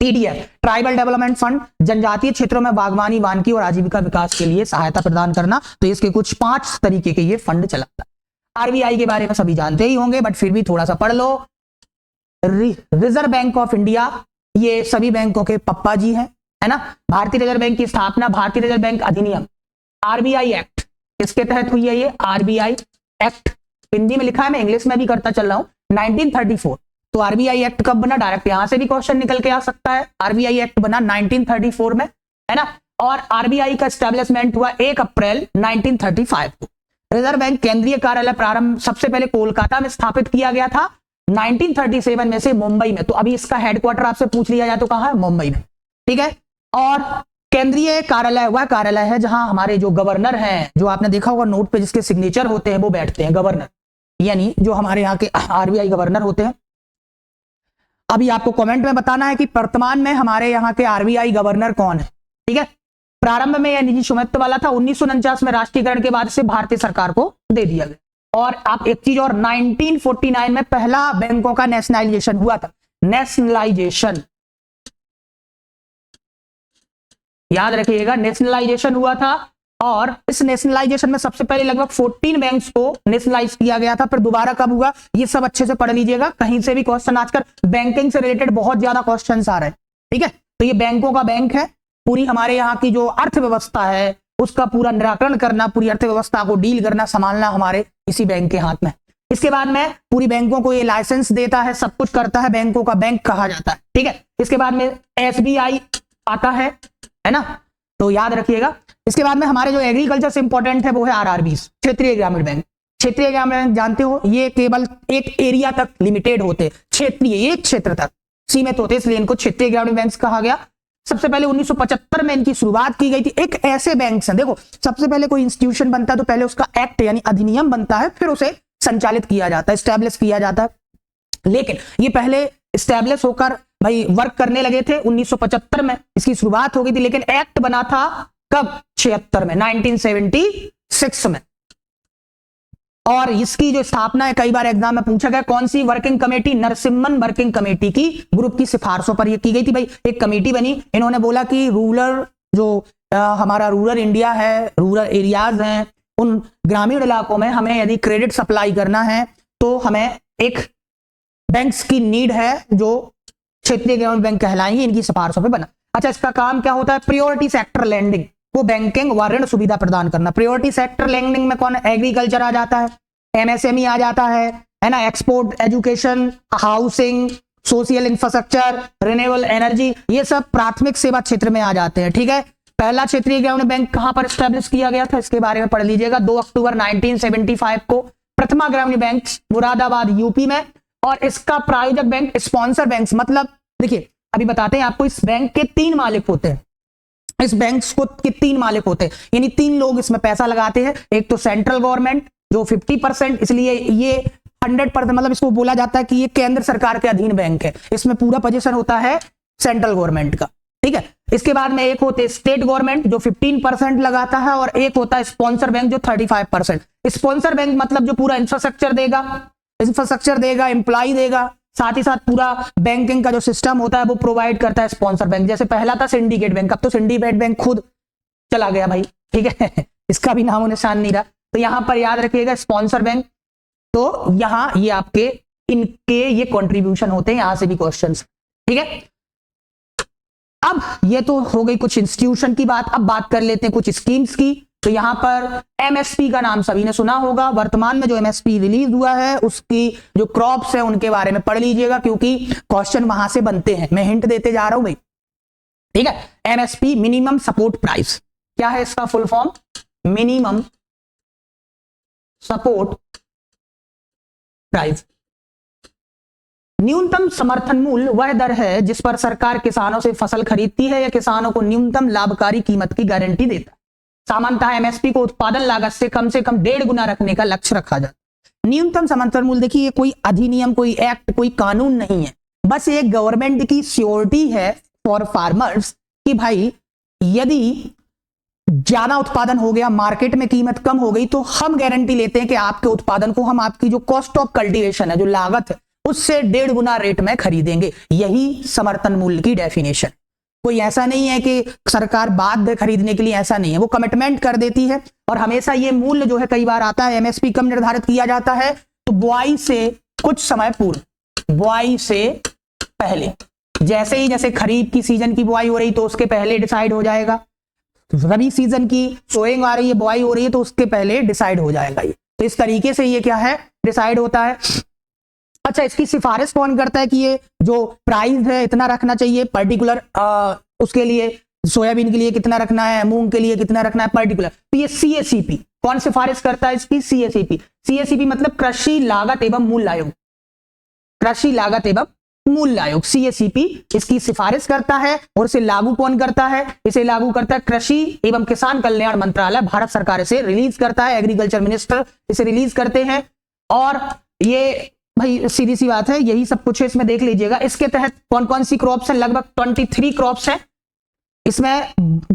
TDF ट्राइबल डेवलपमेंट फंड, जनजातीय क्षेत्रों में बागवानी, वानिकी और आजीविका विकास के लिए सहायता प्रदान करना। तो इसके कुछ 5 तरीके के ये फंड चलाता है। RBI के बारे में सभी जानते ही होंगे, बट फिर भी थोड़ा सा पढ़ लो। रिजर्व बैंक ऑफ इंडिया, ये सभी बैंकों के पप्पा जी हैं, है ना। भारतीय रिजर्व बैंक की स्थापना भारतीय रिजर्व बैंक अधिनियम, RBI एक्ट, इसके तहत हुई है ये RBI एक्ट। हिंदी में लिखा है, मैं इंग्लिश में भी करता चल रहा हूं, 1934। तो RBI एक्ट कब बना, डायरेक्ट यहां से भी क्वेश्चन निकल के आ सकता है। RBI एक्ट बना 1934 में, है ना। और RBI का एस्टेब्लिशमेंट हुआ 1 अप्रैल 1935 को। रिजर्व बैंक केंद्रीय कार्यालय प्रारंभ सबसे पहले कोलकाता में स्थापित किया गया था 1937 में से मुंबई में। तो अभी इसका हेडक्वार्टर आपसे पूछ लिया जाए तो कहां है, मुंबई में, ठीक है। और केंद्रीय कार्यालय वह कार्यालय है जहां हमारे जो गवर्नर हैं, जो आपने देखा होगा नोट पे जिसके सिग्नेचर होते हैं, वो बैठते हैं, गवर्नर, यानी जो हमारे यहाँ के RBI गवर्नर होते हैं। अभी आपको कमेंट में बताना है कि वर्तमान में हमारे यहाँ के RBI गवर्नर कौन है, ठीक है। प्रारंभ में यह निजी स्वामित्व वाला था, 1949 में राष्ट्रीयकरण के बाद से भारतीय सरकार को दे दिया गया। और आप एक चीज और, 1949 में पहला बैंकों का नेशनलाइजेशन हुआ था, नेशनलाइजेशन, याद रखिएगा, नेशनलाइजेशन हुआ था। और इस नेशनलाइजेशन में सबसे पहले लगभग 14 बैंक्स को नेशनलाइज किया गया था, फिर दोबारा कब हुआ ये सब अच्छे से पढ़ लीजिएगा, कहीं से भी क्वेश्चन आजकल बैंकिंग से रिलेटेड बहुत ज्यादा क्वेश्चंस आ रहे हैं, ठीक है। तो ये बैंकों का बैंक है, पूरी हमारे यहाँ की जो अर्थव्यवस्था है उसका पूरा निराकरण करना, पूरी अर्थव्यवस्था को डील करना, संभालना हमारे इसी बैंक के हाथ में। इसके बाद में पूरी बैंकों को ये लाइसेंस देता है, सब कुछ करता है, बैंकों का बैंक कहा जाता है, ठीक है। इसके बाद में SBI आता है ना, तो याद रखिएगा। इसके बाद में हमारे जो एग्रीकल्चर से इंपॉर्टेंट है वो है RRBs, क्षेत्रीय ग्रामीण बैंक। क्षेत्रीय ग्रामीण बैंक जानते हो, ये केवल एक एरिया तक लिमिटेड होते, क्षेत्रीय एक क्षेत्र तक सीमित होते, इसलिए इनको क्षेत्रीय ग्रामीण बैंक कहा गया। सबसे पहले 1975 में इनकी शुरुआत की गई थी। एक ऐसे बैंक है, देखो सबसे पहले कोई इंस्टीट्यूशन बनता है तो पहले उसका एक्ट यानी अधिनियम बनता है, फिर उसे संचालित किया जाता है, स्टैब्लिश किया जाता है। लेकिन ये पहले स्टैब्लिश होकर भाई वर्क करने लगे थे 1975 में इसकी शुरुआत हो गई थी, लेकिन एक्ट बना था कब, 76 में, 1976 में। और इसकी जो स्थापना है कई बार एग्जाम में पूछा गया, कौन सी working committee, Narasimhan working committee की ग्रुप की सिफारिशों पर यह की गई थी। भाई एक कमेटी बनी, इन्होंने बोला कि रूरल जो हमारा रूरल इंडिया है, रूरल एरियाज हैं, उन ग्रामीण इलाकों में हमें यदि क्रेडिट सप्लाई करना है तो हमें एक बैंक्स की नीड है जो क्षेत्रीय ग्रामीण बैंक कहलाएंगे, इनकी सिफारिशों पे बना। अच्छा, इसका काम क्या होता है, प्रायोरिटी सेक्टर लैंडिंग को बैंकिंग व ऋण सुविधा प्रदान करना। प्रायोरिटी सेक्टर लैंडिंग में कौन, एग्रीकल्चर आ जाता है, MSME आ जाता है ना, export, education, housing, social infrastructure, renewable energy, ये सब प्राथमिक सेवा क्षेत्र में आ जाते हैं, ठीक है। पहला क्षेत्रीय ग्रामीण बैंक कहां पर स्टैब्लिश किया गया था, इसके बारे में पढ़ लीजिएगा, 2 अक्टूबर 1975 को। प्रथमा ग्रामीण बैंक मुरादाबाद यूपी में, और इसका प्रायोजक बैंक, स्पॉन्सर बैंक, मतलब देखिए अभी बताते हैं आपको, इस बैंक के 3 मालिक होते हैं, इस बैंक को के 3 मालिक होते हैं, यानी 3 लोग इसमें पैसा लगाते हैं। एक तो सेंट्रल गवर्नमेंट जो 50%, इसलिए ये 100%, मतलब इसको बोला जाता है कि ये केंद्र सरकार के अधीन बैंक है, इसमें पूरा पोजीशन होता है सेंट्रल गवर्नमेंट का, ठीक है। इसके बाद में एक होते स्टेट गवर्नमेंट जो 15% लगाता है, और एक होता है स्पॉन्सर बैंक जो 35%। स्पॉन्सर बैंक मतलब जो पूरा इंफ्रास्ट्रक्चर देगा, एम्प्लॉय देगा, साथ ही साथ पूरा बैंकिंग का जो सिस्टम होता है वो प्रोवाइड करता है स्पॉन्सर बैंक। जैसे पहला था सिंडिकेट बैंक, अब तो सिंडिकेट बैंक खुद चला गया भाई, ठीक है इसका भी नामो निशान नहीं रहा। तो यहां पर याद रखिएगा स्पॉन्सर बैंक, तो यहां ये आपके इनके ये कंट्रीब्यूशन होते हैं, यहां से भी क्वेश्चंस, ठीक है। अब ये तो हो गई कुछ इंस्टीट्यूशन की बात, अब बात कर लेते हैं कुछ स्कीम्स की। तो यहां पर एमएसपी का नाम सभी ने सुना होगा। वर्तमान में जो एमएसपी रिलीज हुआ है उसकी जो क्रॉप्स है उनके बारे में पढ़ लीजिएगा, क्योंकि क्वेश्चन वहां से बनते हैं। मैं हिंट देते जा रहा हूं भाई, ठीक है। एमएसपी मिनिमम सपोर्ट प्राइस, क्या है इसका full form? Minimum support price. न्यूनतम समर्थन मूल्य वह दर है जिस पर सरकार किसानों से फसल खरीदती है या किसानों को न्यूनतम लाभकारी कीमत की गारंटी देता है। सामान्यतः एमएसपी को उत्पादन लागत से कम 1.5 गुना रखने का लक्ष्य रखा जाता है। न्यूनतम समर्थन मूल्य, देखिए ये कोई अधिनियम, कोई एक्ट, कोई कानून नहीं है, बस एक गवर्नमेंट की श्योरिटी है फॉर फार्मर्स कि भाई यदि ज्यादा उत्पादन हो गया, मार्केट में कीमत कम हो गई, तो हम गारंटी लेते हैं कि आपके उत्पादन को हम आपकी जो कॉस्ट ऑफ कल्टीवेशन है, जो लागत है, उससे 1.5 गुना रेट में खरीदेंगे। यही समर्थन मूल्य की डेफिनेशन। कोई ऐसा नहीं है कि सरकार बाध्य खरीदने के लिए, ऐसा नहीं है, वो कमिटमेंट कर देती है। और हमेशा ये मूल्य जो है, कई बार आता है एमएसपी कब निर्धारित किया जाता है, तो बुआई से कुछ समय पूर्व, बुआई से पहले, जैसे खरीफ की सीजन की बुआई हो रही तो उसके पहले डिसाइड हो जाएगा। रबी सीजन की सोइंग आ रही है, बुआई हो रही है, तो उसके पहले डिसाइड हो जाएगा ये। तो इस तरीके से ये क्या है, डिसाइड होता है। अच्छा, इसकी सिफारिश कौन करता है कि ये जो प्राइस है इतना रखना चाहिए पर्टिकुलर, उसके लिए सोयाबीन के लिए कितना रखना है, मूंग के लिए कितना रखना है पर्टिकुलर, तो ये सीएसीपी कौन सिफारिश करता है इसकी? सीएसीपी। सीएसीपी मतलब कृषि लागत एवं मूल्य आयोग, कृषि लागत एवं मूल्य आयोग, सीएसीपी इसकी सिफारिश करता है। और इसे लागू कौन करता है? इसे लागू करता है कृषि एवं किसान कल्याण मंत्रालय, भारत सरकार इसे रिलीज करता है, एग्रीकल्चर मिनिस्टर इसे रिलीज करते हैं। और ये भाई सीधी सी बात है, यही सब कुछ है, इसमें देख लीजिएगा। इसके तहत कौन कौन सी क्रॉप्स हैं? लगभग 23 क्रॉप्स हैं। इसमें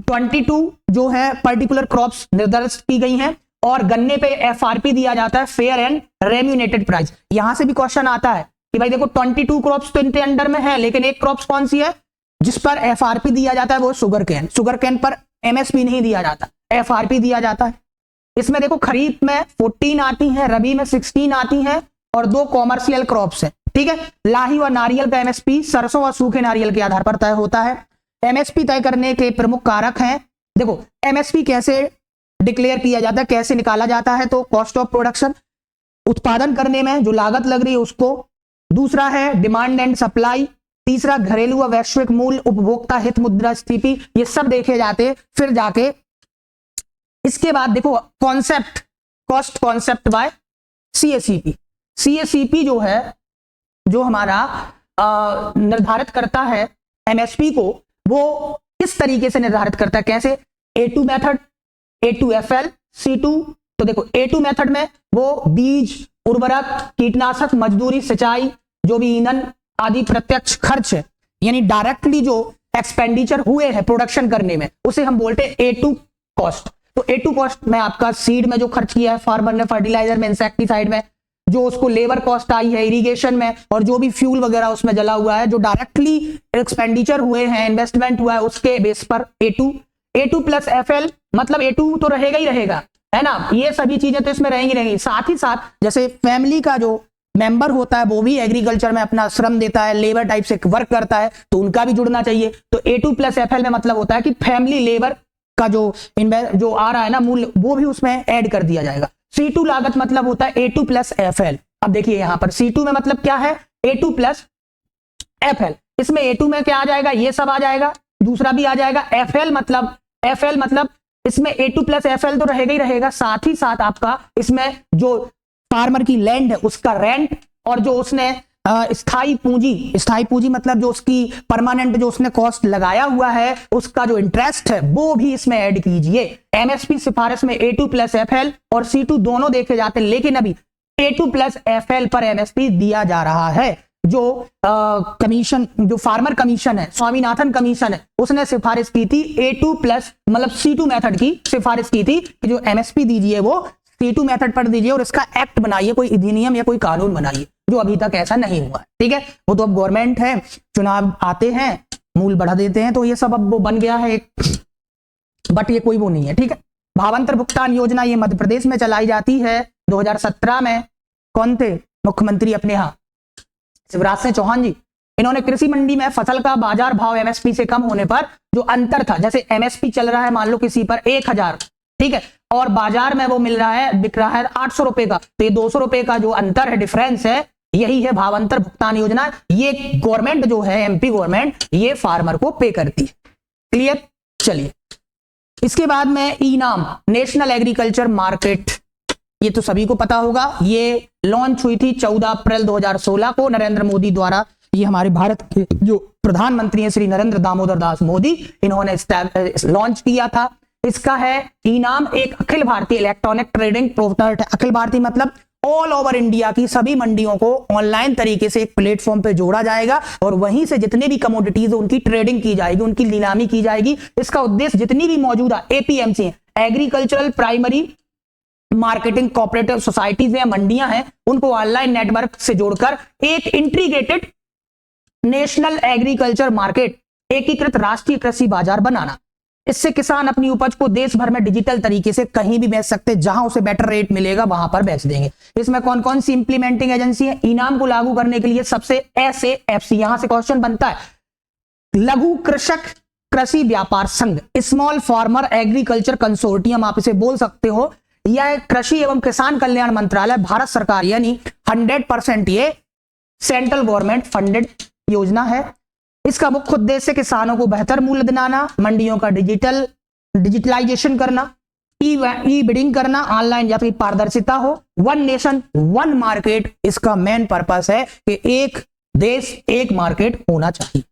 22 जो है पर्टिकुलर क्रॉप्स निर्धारित की गई हैं। और गन्ने पे एफआरपी दिया जाता है, फेयर एंड रेम्यूनेटेड प्राइस। यहां से भी क्वेश्चन आता है कि भाई देखो 22 क्रॉप्स तो इनके अंडर में है, लेकिन एक क्रॉप्स कौन सी है जिस पर एफआरपी दिया जाता है? वो शुगर कैन। शुगर कैन पर एमएसपी नहीं दिया जाता, एफआरपी दिया जाता है। इसमें देखो खरीफ में 14 आती है, रबी में 16 आती है, और 2 कॉमर्शियल क्रॉप्स हैं, ठीक है। लाही और नारियल का एमएसपी सरसों और सूखे नारियल के आधार पर तय होता है। एमएसपी तय करने के प्रमुख कारक हैं। देखो एमएसपी कैसे डिक्लेयर किया जाता है, कैसे निकाला जाता है? तो कॉस्ट ऑफ प्रोडक्शन, उत्पादन करने में जो लागत लग रही है उसको। दूसरा है डिमांड एंड सप्लाई। तीसरा घरेलू व वैश्विक मूल्य, उपभोक्ता हित, मुद्रास्फीति, ये सब देखे जाते। फिर जाके इसके बाद देखो concept, cost concept bye CACP. CACP जो है, जो हमारा निर्धारित करता है एमएसपी को, वो किस तरीके से निर्धारित करता है, कैसे? A2 method, A2FL, C2। तो देखो A2 मेथड में वो बीज, उर्वरक, कीटनाशक, मजदूरी, सिंचाई, जो भी ईंधन आदि प्रत्यक्ष खर्च है, यानी डायरेक्टली जो एक्सपेंडिचर हुए हैं प्रोडक्शन करने में, उसे हम बोलते हैं A2 कॉस्ट। तो A2 कॉस्ट में आपका सीड में जो खर्च किया है फार्मर ने, फर्टिलाइजर में, इंसेक्टिसाइड में, जो उसको लेबर कॉस्ट आई है इरिगेशन में, और जो भी फ्यूल वगैरह उसमें जला हुआ है, जो डायरेक्टली एक्सपेंडिचर हुए हैं, इन्वेस्टमेंट हुआ है, उसके बेस पर A2 प्लस FL, मतलब A2 तो रहेगा ही रहेगा, है ना। ये सभी चीजें तो इसमें रहेंगी। साथ ही साथ जैसे फैमिली का जो मेंबर होता है वो भी एग्रीकल्चर में अपना श्रम देता है, लेबर टाइप से वर्क करता है, तो उनका भी जुड़ना चाहिए। तो A2 प्लस FL में मतलब होता है कि फैमिली लेबर का जो आ रहा है ना मूल्य, वो भी उसमें ऐड कर दिया जाएगा। C2 लागत मतलब होता है A2 प्लस FL। अब देखिए यहां पर C2 में मतलब क्या है? A2 plus FL। इसमें A2 में क्या आ जाएगा? ये सब आ जाएगा, दूसरा भी आ जाएगा। FL मतलब इसमें A2 प्लस FL तो रहेगा ही रहेगा। साथ ही साथ आपका इसमें जो फार्मर की लैंड है उसका रेंट, और जो उसने स्थायी पूंजी मतलब जो उसकी परमानेंट जो उसने कॉस्ट लगाया हुआ है उसका जो इंटरेस्ट है वो भी इसमें ऐड कीजिए। एमएसपी सिफारिश में A2 प्लस FL और C2 दोनों देखे जाते हैं, लेकिन अभी A2 प्लस FL पर एमएसपी दिया जा रहा है। जो कमीशन, जो फार्मर कमीशन है, स्वामीनाथन कमीशन है, उसने सिफारिश की थी A2 प्लस मतलब C2 मेथड की सिफारिश की थी कि जो एमएसपी दीजिए वो C2 मेथड पढ़ दीजिए और इसका एक्ट बनाइए, कोई अधिनियम या कोई कानून बनाइए, जो अभी तक ऐसा नहीं हुआ है। ठीक है, वो तो अब गवर्नमेंट है, चुनाव आते हैं, मूल बढ़ा देते हैं, तो ये सब अब वो बन गया है एक, बट ये कोई वो नहीं है। ठीक है, भावांतर भुगतान योजना ये मध्य प्रदेश में चलाई जाती है। 2017 में कौन थे मुख्यमंत्री अपने यहाँ? शिवराज सिंह चौहान जी। इन्होंने कृषि मंडी में फसल का बाजार भाव MSP से कम होने पर जो अंतर था, जैसे MSP चल रहा है मान लो किसी पर 1000, ठीक है, और बाजार में वो मिल रहा है, बिक रहा है 800 रुपए का, तो ये 200 रुपए का जो अंतर है, डिफरेंस है, यही है भावांतर भुगतान योजना। ये गवर्नमेंट जो है, MP गवर्नमेंट, ये फार्मर को पे करती है। क्लियर? चलिए, इसके बाद में ई-नाम, नेशनल एग्रीकल्चर मार्केट, ये तो सभी को पता होगा, ये लॉन्च हुई थी 14 अप्रैल 2016 को नरेंद्र मोदी द्वारा। ये हमारे भारत के जो प्रधानमंत्री हैं श्री नरेंद्र दामोदर दास मोदी, इन्होंने लॉन्च किया था। इसका है ई-नाम, एक Akhil Bharatiya electronic trading portal. Akhil Bharatiya मतलब ऑल ओवर इंडिया की सभी मंडियों को ऑनलाइन तरीके से एक प्लेटफॉर्म पे जोड़ा जाएगा और वहीं से जितने भी कमोडिटीज उनकी ट्रेडिंग की जाएगी, उनकी नीलामी की जाएगी। इसका उद्देश्य जितनी भी मौजूदा APMC है, agricultural primary marketing cooperative societies हैं, मंडियां हैं, उनको ऑनलाइन नेटवर्क से जोड़कर एक इंटीग्रेटेड नेशनल एग्रीकल्चर मार्केट, एकीकृत राष्ट्रीय कृषि बाजार बनाना। इससे किसान अपनी उपज को देश भर में डिजिटल तरीके से कहीं भी बेच सकते हैं, जहां उसे बेटर रेट मिलेगा वहां पर बेच देंगे। इसमें कौन कौन सी इंप्लीमेंटिंग एजेंसी है? ई-नाम को लागू करने के लिए सबसे SAFC, यहां से क्वेश्चन बनता है, लघु कृषक कृषि व्यापार संघ, स्मॉल फार्मर एग्रीकल्चर कंसोर्टियम आप इसे बोल सकते हो। यह कृषि एवं किसान कल्याण मंत्रालय, भारत सरकार, यानी 100% ये सेंट्रल गवर्नमेंट फंडेड योजना है। इसका मुख्य उद्देश्य किसानों को बेहतर मूल्य दिलाना, मंडियों का डिजिटलाइजेशन करना, ई बिडिंग करना, ऑनलाइन या फिर पारदर्शिता हो, वन नेशन वन मार्केट। इसका मेन पर्पस है कि एक देश एक मार्केट होना चाहिए।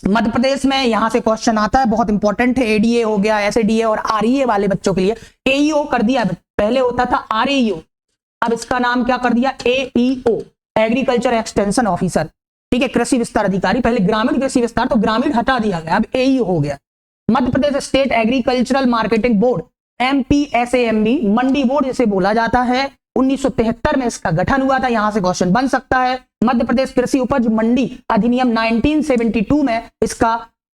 मध्य प्रदेश में यहां से क्वेश्चन आता है, बहुत इंपॉर्टेंट है, ADA हो गया, SADA और REA वाले बच्चों के लिए। AEO कर दिया, पहले होता था REO, अब इसका नाम क्या कर दिया? AEO, agriculture extension officer. ठीक है, कृषि विस्तार अधिकारी। पहले ग्रामीण कृषि विस्तार, तो ग्रामीण हटा दिया गया, अब AEO हो गया। Madhya Pradesh state agricultural marketing board, MPSAMB, mandi board जिसे बोला जाता है। 1973 में इसका गठन हुआ था, यहां से क्वेश्चन बन सकता है। मध्य प्रदेश कृषि उपज मंडी अधिनियम 1972 में इसका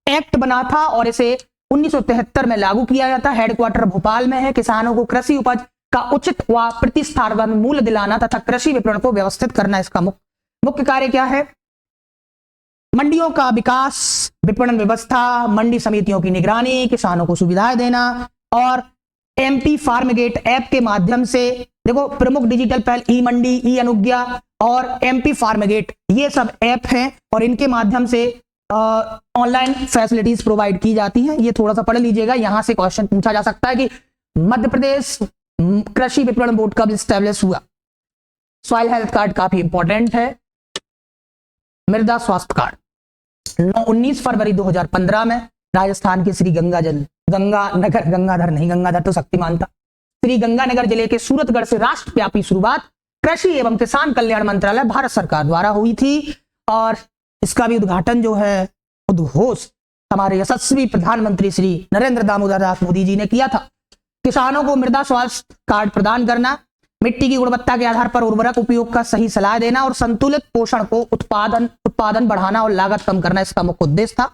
एक्ट बना था और इसे 1973 में लागू किया गया था। हेडक्वार्टर भोपाल में है। किसानों को कृषि उपज का उचित व प्रतिस्पर्धात्मक मूल्य दिलाना तथा कृषि विपणन को व्यवस्थित करना इसका मुख्य कार्य क्या है? मंडियों का विकास, विपणन व्यवस्था, मंडी समितियों की निगरानी, किसानों को सुविधाएं देना और MP फार्मगेट ऐप के माध्यम से, देखो प्रमुख डिजिटल पहल ई-मंडी, ई-अनुज्ञा और MP फार्मगेट, ये सब ऐप हैं और इनके माध्यम से ऑनलाइन फैसिलिटीज प्रोवाइड की जाती हैं। ये थोड़ा सा पढ़ लीजिएगा, यहां से क्वेश्चन पूछा जा सकता है कि मध्य प्रदेश कृषि विपणन बोर्ड कब स्टैब्लिश हुआ? सॉइल हेल्थ कार्ड काफी इंपॉर्टेंट है। मृदा स्वास्थ्य कार्ड 19 फरवरी 2015 में राजस्थान के श्री गंगाधर तो शक्तिमान था, श्री गंगानगर जिले के सूरतगढ़ से राष्ट्रव्यापी शुरुआत कृषि एवं किसान कल्याण मंत्रालय भारत सरकार द्वारा हुई थी और इसका भी उद्घाटन जो है उद्घोष हमारे यशस्वी प्रधानमंत्री श्री नरेंद्र दामोदर दास मोदी जी ने किया था। किसानों को मृदा स्वास्थ्य कार्ड प्रदान करना, मिट्टी की गुणवत्ता के आधार पर उर्वरक उपयोग का सही सलाह देना और संतुलित पोषण को उत्पादन बढ़ाना और लागत कम करना इसका मुख्य उद्देश्य था।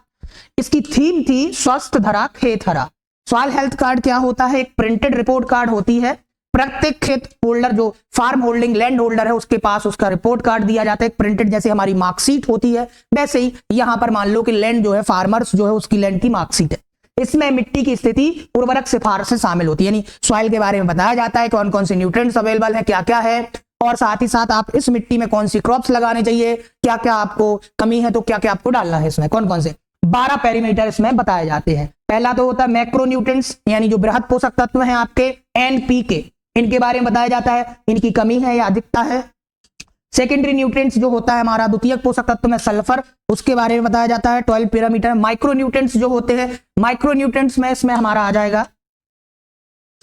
इसकी थीम थी स्वस्थ धरा खेत हरा। सॉइल हेल्थ कार्ड क्या होता है? एक प्रिंटेड रिपोर्ट कार्ड होती है। प्रत्येक खेत होल्डर जो फार्म होल्डिंग लैंड होल्डर है उसके पास उसका रिपोर्ट कार्ड दिया जाता है, प्रिंटेड, जैसे हमारी मार्कशीट होती है वैसे ही यहाँ पर मान लो कि लैंड जो है फार्मर्स जो है उसकी लैंड की मार्कशीट है। इसमें मिट्टी की स्थिति, उर्वरक सिफारिशें शामिल होती है, यानी सॉइल के बारे में बताया जाता है, कौन कौन से न्यूट्रिएंट्स अवेलेबल है, क्या क्या है, और साथ ही साथ आप इस मिट्टी में कौन सी क्रॉप्स लगाने चाहिए, क्या क्या आपको कमी है तो क्या क्या आपको डालना है इसमें, कौन कौन से 12 पैरामीटर इसमें बताए जाते हैं। पहला तो होता है मैक्रोन्यूट्रिएंट्स, यानी जो बृहद पोषक तत्व हैं आपके NPK, इनके बारे में बताया जाता है, इनकी कमी है या अधिकता है। सेकेंडरी न्यूट्रिएंट्स जो होता है हमारा द्वितीयक पोषक तत्व में सल्फर, उसके बारे में बताया जाता है 12 पैरामीटर। माइक्रोन्यूट्रिएंट्स जो होते हैं, माइक्रोन्यूट्रिएंट्स में इसमें हमारा आ जाएगा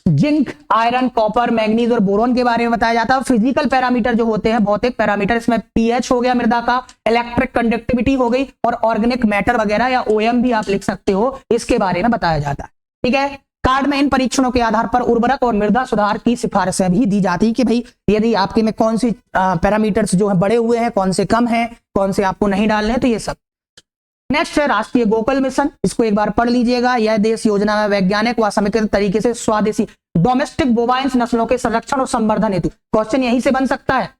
जिंक, आयरन, कॉपर, मैग्नीज और बोरोन के बारे में बताया जाता है। फिजिकल पैरामीटर जो होते हैं, भौतिक पैरामीटर, इसमें pH हो गया मृदा का, इलेक्ट्रिक कंडक्टिविटी हो गई और ऑर्गेनिक मैटर वगैरह या OM भी आप लिख सकते हो, इसके बारे में बताया जाता है। ठीक है, कार्ड में इन परीक्षणों के आधार पर उर्वरक और मृदा सुधार की सिफारिशें भी दी जाती है कि भाई यदि आपके में कौन सी पैरामीटर्स जो है बढ़े हुए हैं, कौन से कम हैं, कौन से आपको नहीं डालने हैं, तो ये सब। नेक्स्ट है राष्ट्रीय गोकुल मिशन, इसको एक बार पढ़ लीजिएगा। यह देश योजना में वैज्ञानिक व समेकित तरीके से स्वदेशी डोमेस्टिक बोवाइंस नस्लों के संरक्षण और संवर्धन हेतु, क्वेश्चन यहीं से बन सकता है,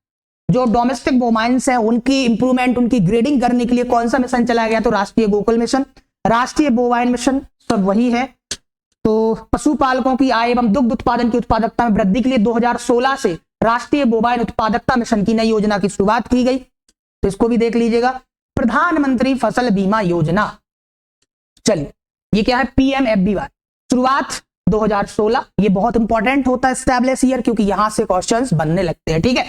जो डोमेस्टिक बोवाइंस है उनकी इंप्रूवमेंट, उनकी ग्रेडिंग करने के लिए कौन सा मिशन चलाया गया, तो राष्ट्रीय गोकुल मिशन। राष्ट्रीय बोवाइन मिशन सब वही है। तो पशुपालकों की आय एवं दुग्ध उत्पादन की उत्पादकता में वृद्धि के लिए 2016 से राष्ट्रीय बोवाइन उत्पादकता मिशन की नई योजना की शुरुआत की गई, तो इसको भी देख लीजिएगा। प्रधानमंत्री फसल बीमा योजना, चलिए ये क्या है, PMFBY, शुरुआत 2016, ये बहुत इंपॉर्टेंट होता है एस्टैब्लिश ईयर, क्योंकि यहां से क्वेश्चंस बनने लगते हैं, ठीक है।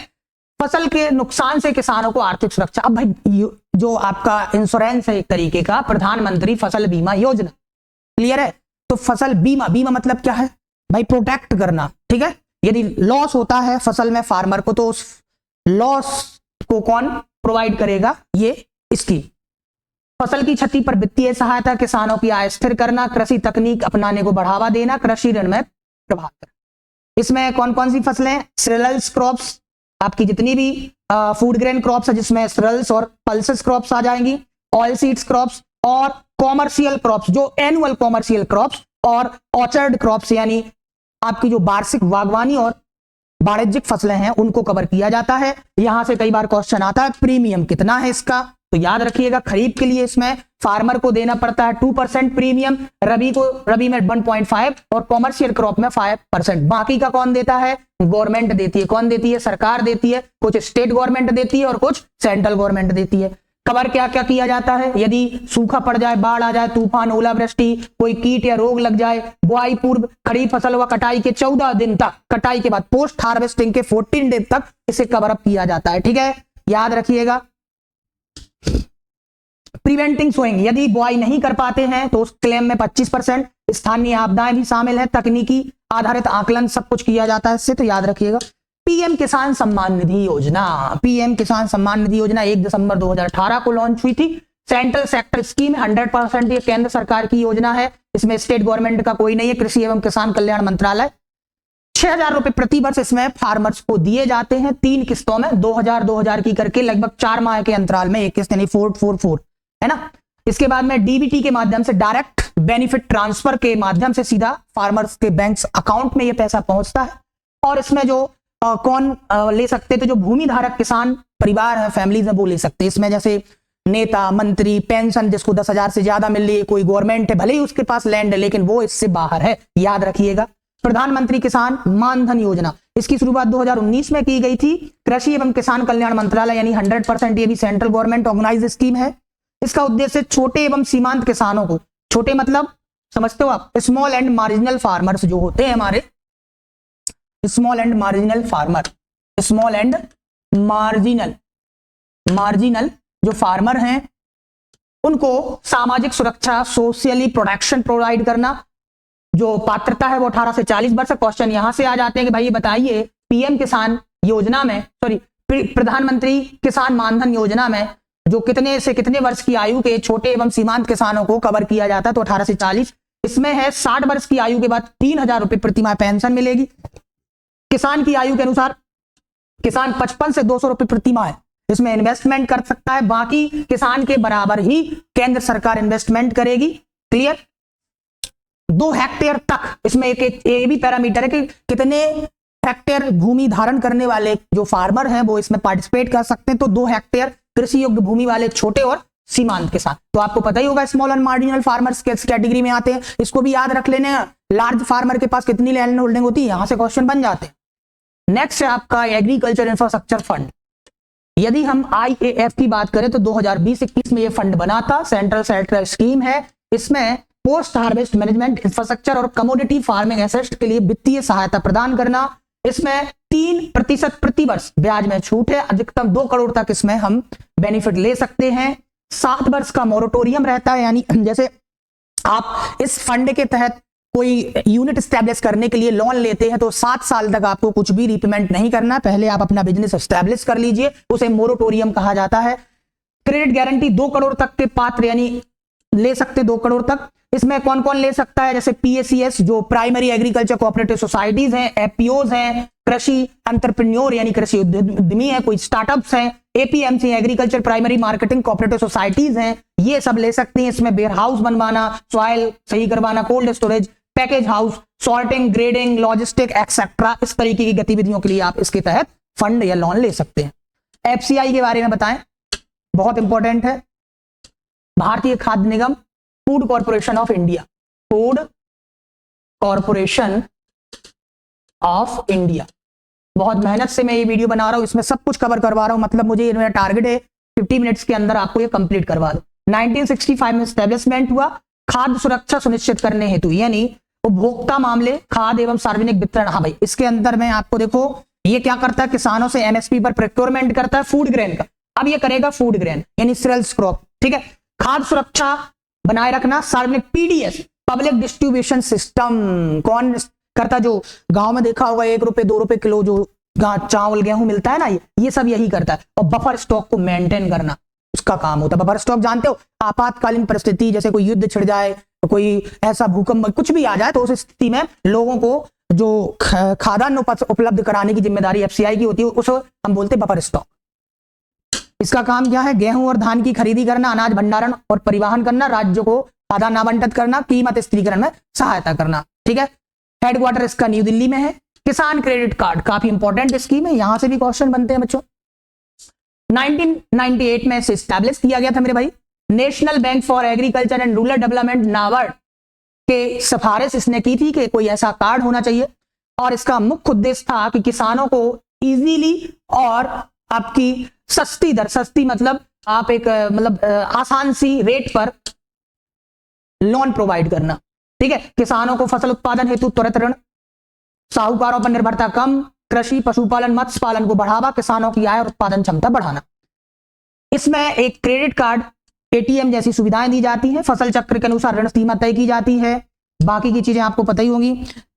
फसल के नुकसान से किसानों को आर्थिक सुरक्षा, अब भाई जो आपका इंश्योरेंस है एक तरीके का, प्रधानमंत्री फसल बीमा योजना, क्लियर है। तो फसल बीमा, बीमा मतलब क्या है भाई, प्रोटेक्ट करना, ठीक है। यदि लॉस होता है फसल में फार्मर को, तो उस लॉस को कौन प्रोवाइड करेगा, ये स्कीम। फसल की क्षति पर वित्तीय सहायता, किसानों की आय स्थिर करना, कृषि तकनीक अपनाने को बढ़ावा देना, कृषि ऋण में प्रभाव करना। इसमें कौन कौन सी फसलें, सीरियल्स क्रॉप्स, आपकी जितनी भी फूड ग्रेन क्रॉप्स है जिसमें सीरियल्स और पल्सेस क्रॉप्स आ जाएंगी, ऑयल सीड्स क्रॉप्स, और कॉमर्शियल क्रॉप्स जो एनुअल कॉमर्शियल क्रॉप्स, और ऑर्चर्ड क्रॉप्स यानी आपकी जो वार्षिक बागवानी और वाणिज्यिक फसलें हैं उनको कवर किया जाता है। यहां से कई बार क्वेश्चन आता है प्रीमियम कितना है इसका, तो याद रखिएगा खरीफ के लिए इसमें फार्मर को देना पड़ता है 2% प्रीमियम, रबी में 1.5 और कॉमर्शियल क्रॉप में 5%। बाकी का कौन देता है, गवर्नमेंट देती है। कौन देती है, सरकार देती है, कुछ स्टेट गवर्नमेंट देती है और कुछ सेंट्रल गवर्नमेंट देती है। कवर क्या क्या किया जाता है, यदि सूखा पड़ जाए, बाढ़ आ जाए, तूफान, ओलावृष्टि, कोई कीट या रोग लग जाए, बुआई पूर्व खरीफ फसल व कटाई के 14 दिन तक, कटाई के बाद पोस्ट हार्वेस्टिंग के 14 दिन तक इसे कवर अप किया जाता है, ठीक है, याद रखिएगा। प्रिवेंटिंग सोइंग, यदि बुआई नहीं कर पाते हैं तो उस क्लेम में 25%। स्थानीय आपदाएं भी शामिल है, तकनीकी आधारित आकलन सब कुछ किया जाता है इससे, तो याद रखिएगा। पीएम किसान सम्मान निधि योजना, पीएम किसान सम्मान निधि योजना 1 दिसंबर 2018 को लॉन्च हुई थी। सेंट्रल सेक्टर स्कीम 100% ये केंद्र सरकार की योजना है, इसमें स्टेट गवर्नमेंट का कोई नहीं है। कृषि एवं किसान कल्याण मंत्रालय, 6,000 रुपए प्रति वर्ष इसमें फार्मर्स को दिए जाते हैं 3 किस्तों में, 2,000 की करके लगभग 4 माह के अंतराल में एक किस्त यानी 444, है ना। इसके बाद में डीबीटी के माध्यम से, डायरेक्ट बेनिफिट ट्रांसफर के माध्यम से सीधा फार्मर्स के बैंक अकाउंट में ये पैसा पहुंचता है। और इसमें जो कौन ले सकते, तो जो भूमि धारक किसान परिवार है, फैमिलीज है, वो ले सकते हैं। इसमें जैसे नेता, मंत्री, पेंशन जिसको 10,000 से ज्यादा मिल रही है, कोई गवर्नमेंट है भले ही उसके पास लैंड है लेकिन वो इससे बाहर है, याद रखिएगा। प्रधानमंत्री किसान मानधन योजना, इसकी शुरुआत 2019 में की गई थी। कृषि एवं किसान कल्याण मंत्रालय यानी 100% ये भी सेंट्रल गवर्नमेंट ऑर्गेनाइज स्कीम है। इसका उद्देश्य छोटे एवं सीमांत किसानों को, छोटे मतलब समझते हो आप, स्मॉल एंड मार्जिनल फार्मर्स जो होते हैं हमारे, small and marginal farmer, small and marginal जो फार्मर हैं उनको सामाजिक सुरक्षा, सोशली प्रोटेक्शन प्रोवाइड करना। जो पात्रता है वो 18 से 40 वर्ष। क्वेश्चन यहां से आ जाते हैं कि भाई बताइए पीएम किसान योजना में, प्रधानमंत्री किसान मानधन योजना में जो कितने से कितने वर्ष की आयु के छोटे एवं सीमांत किसानों को कवर किया जाता है, तो 18 से 40। इसमें है 60 वर्ष की आयु के बाद 3,000 रुपए प्रति माह पेंशन मिलेगी। किसान की आयु के अनुसार किसान 55 से 200 रुपए प्रति माह इसमें इन्वेस्टमेंट कर सकता है, बाकी किसान के बराबर ही केंद्र सरकार इन्वेस्टमेंट करेगी, क्लियर। 2 हेक्टेयर तक इसमें एक ये भी पैरामीटर है कि कितने हेक्टेयर भूमि धारण करने वाले जो फार्मर हैं वो इसमें पार्टिसिपेट कर सकते हैं। तो 2 हेक्टेयर कृषि योग्य भूमि वाले छोटे और सीमांत किसान, तो आपको पता ही होगा स्मॉल एंड मार्जिनल फार्मर्स किस कैटेगरी में आते हैं, इसको भी याद रख लेने। लार्ज फार्मर के पास कितनी लैंड होल्डिंग होती है, यहां से क्वेश्चन बन जाते हैं। नेक्स्ट है आपका एग्रीकल्चर इंफ्रास्ट्रक्चर फंड। यदि हम IAF की बात करें तो 2020-21 में ये फंड बना था, सेंट्रल सेक्टर स्कीम है। इसमें पोस्ट हार्वेस्ट मैनेजमेंट, इंफ्रास्ट्रक्चर और कमोडिटी फार्मिंग एसेट्स के लिए वित्तीय सहायता प्रदान करना। इसमें 3% प्रति वर्ष ब्याज में छूट है, अधिकतम 2 करोड़ तक इसमें हम बेनिफिट ले सकते हैं। 7 वर्ष का मोरेटोरियम रहता है, यानी जैसे आप इस फंड के तहत कोई यूनिट स्टैब्लिश करने के लिए लोन लेते हैं तो 7 साल तक आपको कुछ भी रीपेमेंट नहीं करना, पहले आप अपना बिजनेस स्टैब्लिश कर लीजिए, उसे मोरेटोरियम कहा जाता है। क्रेडिट गारंटी 2 करोड़ तक के पात्र यानी ले सकते 2 करोड़ तक। इसमें कौन कौन ले सकता है, जैसे PACS जो प्राइमरी एग्रीकल्चर कोऑपरेटिव सोसाइटीज हैं, FPOs हैं, कृषि एंटरप्रेन्योर यानी कृषि उद्यमी है, कोई स्टार्टअप्स हैं, APMC agriculture primary marketing cooperative societies हैं, ये सब ले सकती हैं। इसमें वेयर हाउस बनवाना, सॉइल सही करवाना, cold storage, package house, sorting, grading, logistic etcetera, इस तरीके की गतिविधियों के लिए आप इसके तहत फंड या लोन ले सकते हैं। FCI के बारे में बताएं, बहुत इंपॉर्टेंट है। भारतीय खाद्य निगम, food corporation of India, food corporation of India. बहुत मेहनत से मैं ये वीडियो बना रहा हूं, इसमें सब कुछ कवर करवा रहा हूं, मतलब मुझे मेरा टारगेट है 50 मिनट्स के अंदर आपको ये कंप्लीट करवा दो। 1965 में एस्टेब्लिशमेंट हुआ, खाद्य सुरक्षा सुनिश्चित करने हेतु, यानी उपभोक्ता मामले, खाद्य एवं सार्वजनिक वितरण। हाँ भाई, इसके अंदर में आपको देखो ये क्या करता है, किसानों से MSP पर प्रोक्योरमेंट करता है फूड ग्रेन का, अब ये करेगा फूड ग्रेन यानी सीरियल्स क्रॉप, ठीक है। खाद्य सुरक्षा बनाए रखना, सार्वजनिक PDS पब्लिक डिस्ट्रीब्यूशन सिस्टम कौन करता, जो गांव में देखा होगा 1 रुपए 2 रुपए किलो जो चावल गेहूं मिलता है ना, ये सब यही करता है। और बफर स्टॉक को मेंटेन करना उसका काम होता है। बफर स्टॉक जानते हो, आपातकालीन परिस्थिति जैसे कोई युद्ध छिड़ जाए, कोई ऐसा भूकंप कुछ भी आ जाए, तो उस स्थिति में लोगों को जो खाद्यान्न उपलब्ध कराने की जिम्मेदारी FCI की होती है, उसे हम बोलते हैं बफर स्टॉक। इसका काम क्या है, गेहूं और धान की खरीदी करना, अनाज भंडारण और परिवहन करना, राज्यों को खाद्यान्न आवंटित करना, कीमत स्थिरीकरण में सहायता करना, ठीक है। हेडक्वार्टर इसका न्यू दिल्ली में है। किसान क्रेडिट कार्ड काफी इंपॉर्टेंट स्कीम है, यहां से भी क्वेश्चन बनते हैं बच्चों। 1998 में इसे स्टैब्लिश किया गया था मेरे भाई। National bank for agriculture and rural development NABARD के सिफारिश इसने की थी कि कोई ऐसा कार्ड होना चाहिए, और इसका मुख्य उद्देश्य था कि किसानों को इजीली और आपकी सस्ती दर, सस्ती मतलब आप एक मतलब आसान सी रेट पर लोन प्रोवाइड करना, ठीक है। किसानों को फसल उत्पादन हेतु त्वरित ऋण, साहूकारों पर निर्भरता कम, कृषि पशुपालन मत्स्य पालन को बढ़ावा, किसानों की आय और उत्पादन क्षमता बढ़ाना। इसमें एक क्रेडिट कार्ड, ATM जैसी सुविधाएं दी जाती हैं। फसल चक्र के अनुसार ऋण सीमा तय की जाती है, बाकी की चीजें आपको पता ही होंगी।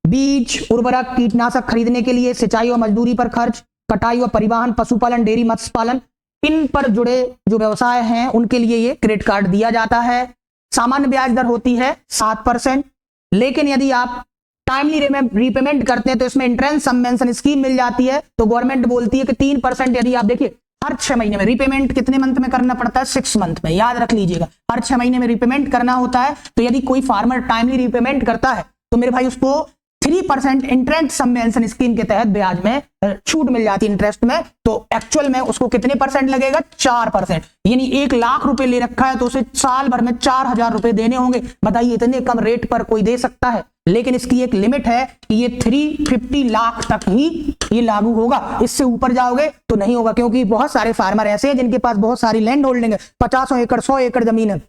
बीज, उर्वरक, कीटनाशक खरीदने के लिए, सिंचाई और मजदूरी पर खर्च, कटाई और परिवहन, पशुपालन, डेयरी, मत्स्य पालन, इन पर जुड़े जो व्यवसाय हैं उनके लिए ये क्रेडिट कार्ड दिया जाता है। सामान्य ब्याज दर होती है 7%, लेकिन यदि आप टाइमली रीपेमेंट करते हैं तो इसमें इंटरेस्ट सबवेंशन स्कीम मिल जाती है। तो गवर्नमेंट बोलती है कि 3%, यदि आप देखिए हर 6 महीने में रीपेमेंट कितने मंथ में करना पड़ता है, 6 मंथ में, याद रख लीजिएगा, हर 6 महीने में रीपेमेंट करना होता है। तो यदि कोई फार्मर टाइमली रीपेमेंट करता है तो मेरे भाई उसको 3% इंटरेस्ट सबवेंशन स्कीम के तहत ब्याज में छूट मिल जाती है इंटरेस्ट में। तो एक्चुअल में उसको कितने परसेंट लगेगा, 4%, यानी 1 लाख रुपए ले रखा है तो उसे साल भर में 4000 रुपए देने होंगे। बताइए इतने कम रेट पर कोई दे सकता है? लेकिन इसकी एक लिमिट है कि ये 350 लाख तक ही ये लागू होगा, इससे ऊपर जाओगे तो नहीं होगा, क्योंकि बहुत सारे फार्मर ऐसे हैं जिनके पास बहुत सारी लैंड होल्डिंग है, 50 एकड़ 100 एकड़ जमीन है,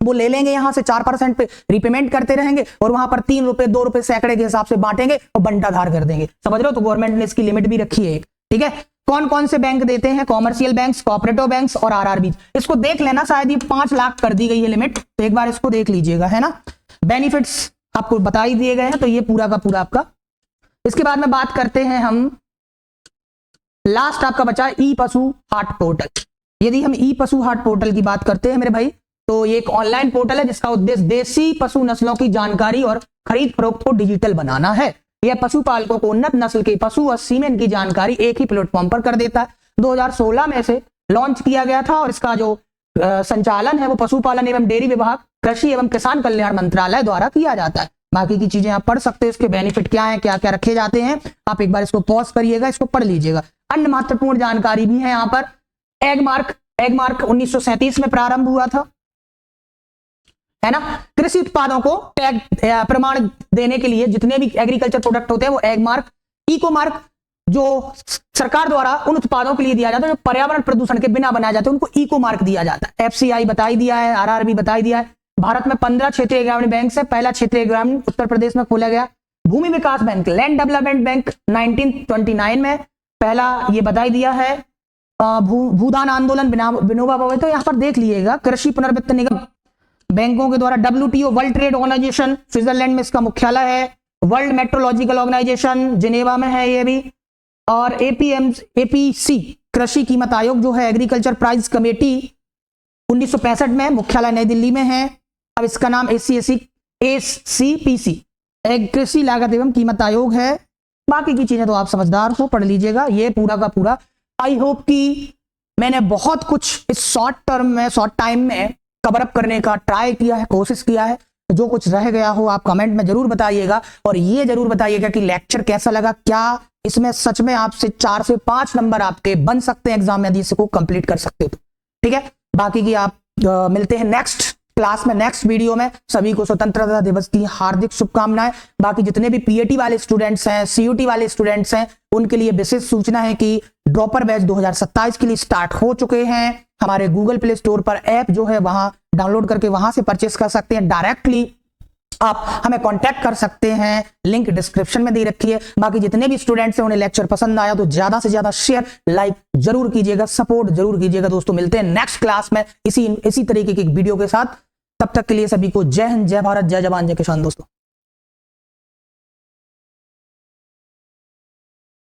वो ले लेंगे यहां से 4% पे रीपेमेंट करते रहेंगे और वहां पर 3 रुपए 2 रुपए सैकड़े के हिसाब से बांटेंगे और बंटाधार कर देंगे, समझ रहे हो? तो गवर्नमेंट ने इसकी लिमिट भी रखी है एक, ठीक है। कौन कौन से बैंक देते हैं, कॉमर्शियल बैंक्स, कोऑपरेटिव बैंक्स और RRB। इसको देख लेना, शायद ये 5 लाख कर दी गई है लिमिट, तो एक बार इसको देख लीजिएगा, है ना। बेनिफिट्स आपको बता ही दिए गए हैं, तो ये पूरा का पूरा आपका। इसके बाद में बात करते हैं हम, लास्ट आपका बचा ई पशु हाट पोर्टल। यदि हम ई पशु हाट पोर्टल की बात करते हैं मेरे भाई, तो ये एक ऑनलाइन पोर्टल है जिसका उद्देश्य देसी पशु नस्लों की जानकारी और खरीद फरोख्त को डिजिटल बनाना है। यह पशुपालकों को उन्नत नस्ल के पशु और सीमेन की जानकारी एक ही प्लेटफॉर्म पर कर देता है। 2016 में से लॉन्च किया गया था और इसका जो संचालन है वो पशुपालन एवं डेयरी विभाग, कृषि एवं किसान कल्याण मंत्रालय द्वारा किया जाता है। बाकी की चीजें आप पढ़ सकते हैं, इसके बेनिफिट क्या है, क्या क्या रखे जाते हैं, आप एक बार इसको पॉज करिएगा, इसको पढ़ लीजिएगा। अन्य महत्वपूर्ण जानकारी भी है यहाँ पर। एग मार्क 1937 में प्रारंभ हुआ था, है ना। कृषि उत्पादों को टैग प्रमाण देने के लिए जितने भी एग्रीकल्चर प्रोडक्ट होते हैं वो एग मार्क, इको मार्क जो सरकार द्वारा उन उत्पादों के लिए दिया जाता है जो पर्यावरण प्रदूषण के बिना बनाए जाते हैं, उनको इको मार्क दिया जाता है। FCI बता ही दिया है, RRB बता ही दिया है। भारत में 15 क्षेत्रीय ग्रामीण बैंक है। पहला क्षेत्रीय ग्रामीण उत्तर प्रदेश में खोला गया। भूमि विकास बैंक, लैंड डेवलपमेंट बैंक 1929 में पहला, ये बता ही दिया है। भूदान आंदोलन विनोबा भावे, तो यहाँ पर देख लीजिएगा। कृषि पुनर्वित्त निगम बैंकों के द्वारा। WTO world trade organisation Switzerland में इसका मुख्यालय है। वर्ल्ड मेट्रोलॉजिकल ऑर्गेनाइजेशन जिनेवा में है ये भी। और APC कृषि कीमत आयोग जो है, एग्रीकल्चर प्राइस कमेटी 1965 में, मुख्यालय नई दिल्ली में है। अब इसका नाम ACAC ACPC एक कृषि लागत एवं कीमत आयोग है। बाकी की चीजें तो आप समझदार हो, पढ़ लीजिएगा। ये पूरा का पूरा आई होप कि मैंने बहुत कुछ इस शॉर्ट टाइम में कवर अप करने का ट्राई किया है, कोशिश किया है। जो कुछ रह गया हो आप कमेंट में जरूर बताइएगा, और ये जरूर बताइएगा कि लेक्चर कैसा लगा। क्या इसमें सच में आपसे 4 से 5 नंबर आपके बन सकते हैं एग्जाम में, यदि इसको कंप्लीट कर सकते हो तो। ठीक है, बाकी की आप मिलते हैं नेक्स्ट क्लास में, नेक्स्ट वीडियो में। सभी को स्वतंत्रता दिवस की हार्दिक शुभकामनाएं। बाकी जितने भी पीएटी वाले स्टूडेंट्स हैं, सीयूटी वाले स्टूडेंट्स हैं, उनके लिए विशेष सूचना है कि ड्रॉपर बैच 2027 के लिए स्टार्ट हो चुके हैं। हमारे गूगल प्ले स्टोर पर ऐप जो है वहां डाउनलोड करके वहां से परचेस कर सकते हैं। डायरेक्टली आप हमें कांटेक्ट कर सकते हैं, लिंक डिस्क्रिप्शन में दे रखी है। बाकी जितने भी स्टूडेंट्स हैं उन्हें लेक्चर पसंद आया तो ज्यादा से ज्यादा शेयर लाइक जरूर कीजिएगा, सपोर्ट जरूर कीजिएगा। दोस्तों मिलते हैं नेक्स्ट क्लास में इसी तरीके की वीडियो के साथ। तब तक के लिए सभी को जय हिंद, जय भारत, जय जवान, जय किसान दोस्तों।